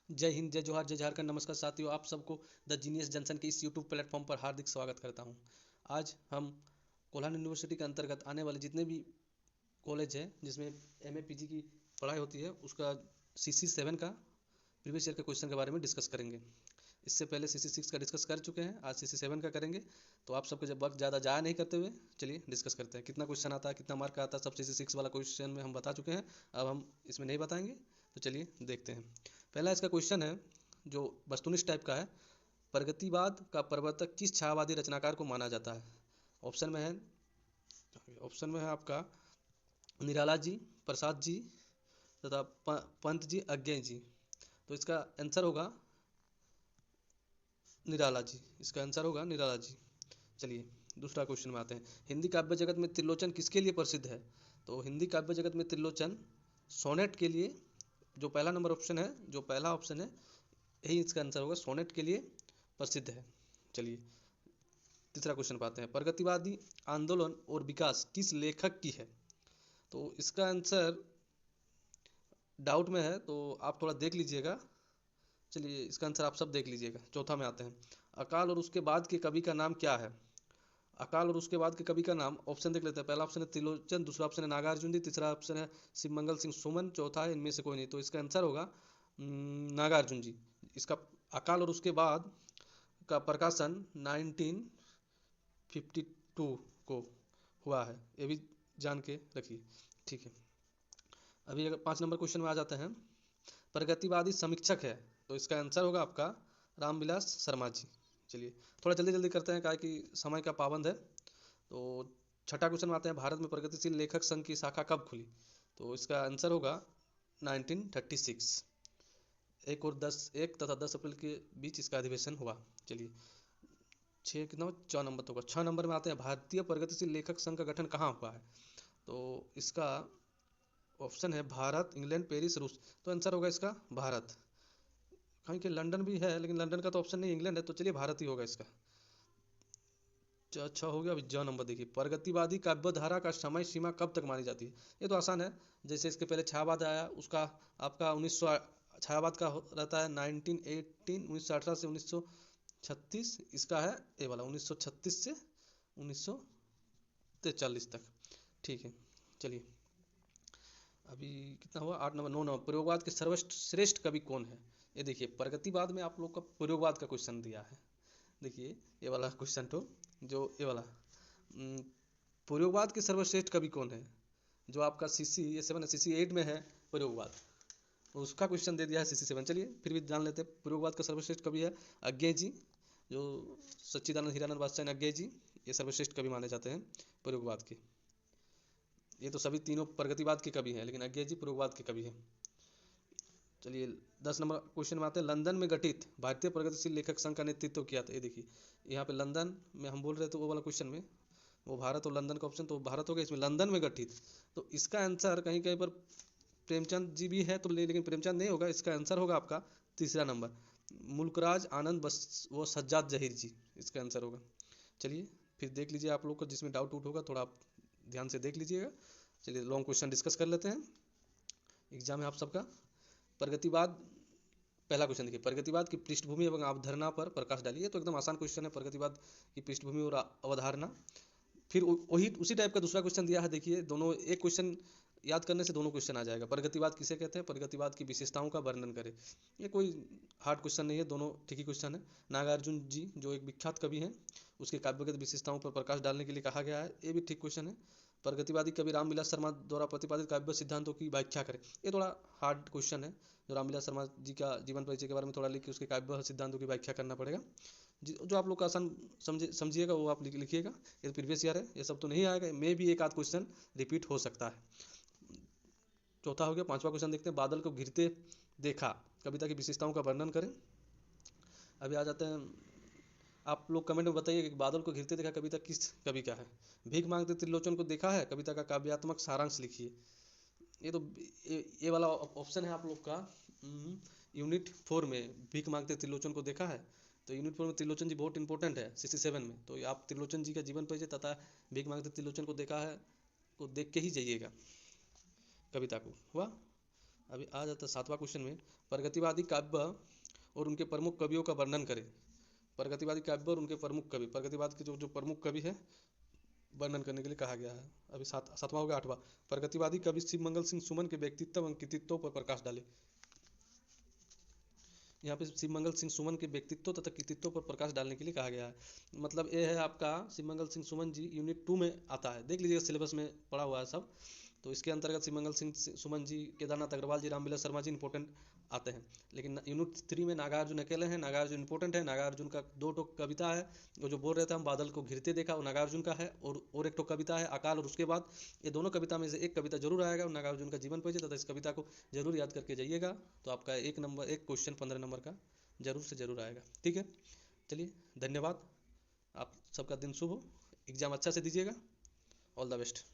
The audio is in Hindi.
जय हिंद, जय जोहार, जय झारखंड। नमस्कार साथियों, आप सबको द जीनियस जंक्शन के इस यूट्यूब प्लेटफॉर्म पर हार्दिक स्वागत करता हूं। आज हम कोल्हान यूनिवर्सिटी के अंतर्गत आने वाले जितने भी कॉलेज हैं जिसमें एमए पीजी की पढ़ाई होती है उसका CC7 का प्रीवियस ईयर के क्वेश्चन के बारे में डिस्कस करेंगे। इससे पहले CC6 का डिस्कस कर चुके हैं, आज CC7 का करेंगे। तो आप सबको जब वक्त ज़्यादा जाया नहीं करते हुए चलिए डिस्कस करते हैं। कितना क्वेश्चन आता है, कितना मार्क आता है, सब CC6 वाला क्वेश्चन में हम बता चुके हैं। अब हम इसमें नहीं बताएंगे, तो चलिए देखते हैं। पहला इसका क्वेश्चन है जो वस्तुनिष्ठ टाइप का है। प्रगतिवाद का प्रवर्तक किस छायावादी रचनाकार को माना जाता है? ऑप्शन में है आपका निराला जी, प्रसाद जी तथा पंत जी, अज्ञे जी। तो इसका आंसर होगा निराला जी। इसका आंसर होगा निराला जी। चलिए दूसरा क्वेश्चन में आते हैं। हिंदी काव्य जगत में त्रिलोचन किसके लिए प्रसिद्ध है? तो हिंदी काव्य जगत में त्रिलोचन सोनेट के लिए, जो पहला ऑप्शन है यही इसका आंसर होगा, सोनेट के लिए प्रसिद्ध है। चलिए तीसरा क्वेश्चन पाते हैं। प्रगतिवादी आंदोलन और विकास किस लेखक की है? तो इसका आंसर डाउट में है, तो आप थोड़ा देख लीजिएगा। चलिए इसका आंसर आप सब देख लीजिएगा। चौथा में आते हैं। अकाल और उसके बाद के कवि का नाम क्या है? अकाल और उसके बाद के कवि का नाम, ऑप्शन देख लेते हैं। पहला ऑप्शन है त्रिलोचन, दूसरा ऑप्शन है नागार्जुन जी, तीसरा ऑप्शन है शिवमंगल सिंह सुमन, चौथा है इनमें से कोई नहीं। तो इसका आंसर होगा नागार्जुन जी। इसका अकाल और उसके बाद का प्रकाशन 1952 को हुआ है, ये भी जान के रखिए। ठीक है, अभी अगर 5 नंबर क्वेश्चन में आ जाते हैं। प्रगतिवादी समीक्षक है, तो इसका आंसर होगा आपका रामविलास शर्मा जी। चलिए थोड़ा जल्दी जल्दी करते हैं, क्या कि समय का पाबंद है। तो छठा क्वेश्चन में आते हैं। भारत में प्रगतिशील लेखक संघ की शाखा कब खुली? तो इसका आंसर होगा 1936। 1 तथा 10 अप्रैल के बीच इसका अधिवेशन हुआ। चलिए 6 नंबर तो होगा। 6 नंबर में आते हैं। भारतीय प्रगतिशील लेखक संघ का गठन कहाँ हुआ है? तो इसका ऑप्शन है भारत, इंग्लैंड, पेरिस, रूस। तो आंसर होगा इसका भारत। कहीं के लंदन भी है, लेकिन लंदन का तो ऑप्शन नहीं, इंग्लैंड है, तो चलिए भारत ही होगा इसका। अच्छा हो गया। अभी 9 नंबर देखिए। प्रगतिवादी काव्यधारा का समय सीमा कब तक मानी जाती है? ये तो आसान है। जैसे इसके पहले छायावाद आया, उसका आपका 1900 छायावाद का रहता है 1918, 1918 से 1936। इसका है ये वाला 1936 से 1943 तक। ठीक है, चलिए अभी कितना हुआ? 8 नंबर। 9 नंबर। प्रयोगवाद के सर्वश्रेष्ठ कवि कौन है? ये देखिए प्रगतिवाद में आप लोग का प्रयोगवाद का क्वेश्चन दिया है। देखिए ये वाला क्वेश्चन तो, जो ये वाला प्रयोगवाद के सर्वश्रेष्ठ कवि कौन है, जो आपका CC7 CC8 में है प्रयोगवाद, उसका क्वेश्चन दे दिया है CC7। चलिए फिर भी जान लेते हैं। प्रयोगवाद का सर्वश्रेष्ठ कवि है अज्ञे जी, जो सच्चिदानंद हीरानंद वात्स्यायन अज्ञे जी, ये सर्वश्रेष्ठ कवि माने जाते हैं प्रयोगवाद के। ये तो सभी तीनों प्रगतिवाद के कवि हैं, लेकिन अज्ञे जी प्रयोगवाद के कवि हैं। चलिए 10 नंबर क्वेश्चन में आते हैं। लंदन में गठित भारतीय प्रगतिशील लेखक संघ का नेतृत्व किया था? ये देखिए यहाँ पे लंदन में हम बोल रहे थे, वो वाला क्वेश्चन में वो भारत और लंदन का ऑप्शन, तो भारत हो गया। इसमें लंदन में गठित, तो इसका आंसर कहीं कहीं पर प्रेमचंद जी भी है तो लेकिन प्रेमचंद नहीं होगा। इसका आंसर होगा आपका तीसरा नंबर, मुल्कराज आनंद बस वो सज्जाद जहीर जी, इसका आंसर होगा। चलिए फिर देख लीजिए, आप लोग को जिसमें डाउट आउट होगा थोड़ा आप ध्यान से देख लीजिएगा। चलिए लॉन्ग क्वेश्चन डिस्कस कर लेते हैं, एग्जाम है आप सबका। प्रगतिवाद, पहला क्वेश्चन देखिए। प्रगतिवाद की पृष्ठभूमि एवं अवधारणा पर प्रकाश डालिए। तो एकदम आसान क्वेश्चन है, प्रगतिवाद की पृष्ठभूमि और अवधारणा। फिर वही उसी टाइप का दूसरा क्वेश्चन दिया है। देखिए दोनों एक क्वेश्चन याद करने से दोनों क्वेश्चन आ जाएगा। प्रगतिवाद किसे कहते हैं? प्रगतिवाद की विशेषताओं का वर्णन करें। ये कोई हार्ड क्वेश्चन नहीं है, दोनों ठीक ही क्वेश्चन है। नागार्जुन जी जो एक विख्यात कवि हैं, उसके काव्यगत विशेषताओं पर प्रकाश डालने के लिए कहा गया है, ये भी ठीक क्वेश्चन है। प्रगतिवादी कवि रामविलास शर्मा द्वारा प्रतिपादित काव्य सिद्धांतों की व्याख्या करें। ये थोड़ा हार्ड क्वेश्चन है, जो रामविलास शर्मा जी का जीवन परिचय के बारे में थोड़ा लिख के उसके काव्य सिद्धांतों की व्याख्या करना पड़ेगा। जो आप लोग का आसान समझिएगा वो आप लिखिएगा। ये तो प्रीवियस ईयर है, ये सब तो नहीं आएगा, मे भी एक आध क्वेश्चन रिपीट हो सकता है। चौथा हो गया। पांचवा क्वेश्चन देखते हैं। बादल को घिरते देखा कविता की विशेषताओं का वर्णन करें। अभी आ जाते हैं। आप लोग कमेंट में बताइए कि बादल को घिरते देखा कविता किस कवि का है? भीख मांगते त्रिलोचन को देखा है कविता का काव्यात्मक सारांश लिखिए। ये तो ये वाला ऑप्शन है आप लोग का यूनिट 4 में। भीख मांगते त्रिलोचन को देखा है, तो यूनिट 4 में त्रिलोचन जी बहुत इंपॉर्टेंट है CC7 में। तो आप त्रिलोचन जी का जीवन परिचय तथा भीख मांगते त्रिलोचन को देखा है को देख के ही जाइएगा कविता को। हुआ अभी आ जाता है 7वां क्वेश्चन में, प्रगतिवादी काव्य और उनके प्रमुख कवियों का वर्णन करें। प्रगतिवादी काव्य और उनके प्रमुख कवि, प्रगतिवाद के जो जो प्रमुख कवि हैं वर्णन करने के लिए कहा गया है। अभी 7वां हो गया। 8वां, प्रगतिवादी कवि शिव मंगल सिंह सुमन के व्यक्तित्व एवं कृतित्व पर प्रकाश डाले। यहाँ पे शिव मंगल सिंह सुमन के व्यक्तित्व तथा कृतित्व पर प्रकाश डालने के लिए कहा गया है। मतलब ये है आपका शिव मंगल सिंह सुमन जी, यूनिट 2 में आता है, देख लीजिएगा सिलेबस में पढ़ा हुआ है सब। तो इसके अंतर्गत शिव मंगल सिंह सुमन जी, केदारनाथ अग्रवाल जी, रामविलास शर्मा जी इंपॉर्टेंट आते हैं। लेकिन यूनिट 3 में नागार्जुन अकेले हैं, नागार्जुन इंपॉर्टेंट है। नागार्जुन का 2 ठो कविता है, वो जो बोल रहे थे हम बादल को घिरते देखा, वो नागार्जुन का है। और एक ठो कविता है अकाल, और उसके बाद ये दोनों कविता में से एक कविता जरूर आएगा, और नागार्जुन का जीवन परिचय तथा इस कविता को जरूर याद करके जाइएगा। तो आपका एक क्वेश्चन 15 नंबर का जरूर से जरूर आएगा। ठीक है, चलिए धन्यवाद। आप सबका दिन शुभ हो, एग्ज़ाम अच्छा से दीजिएगा। All the best.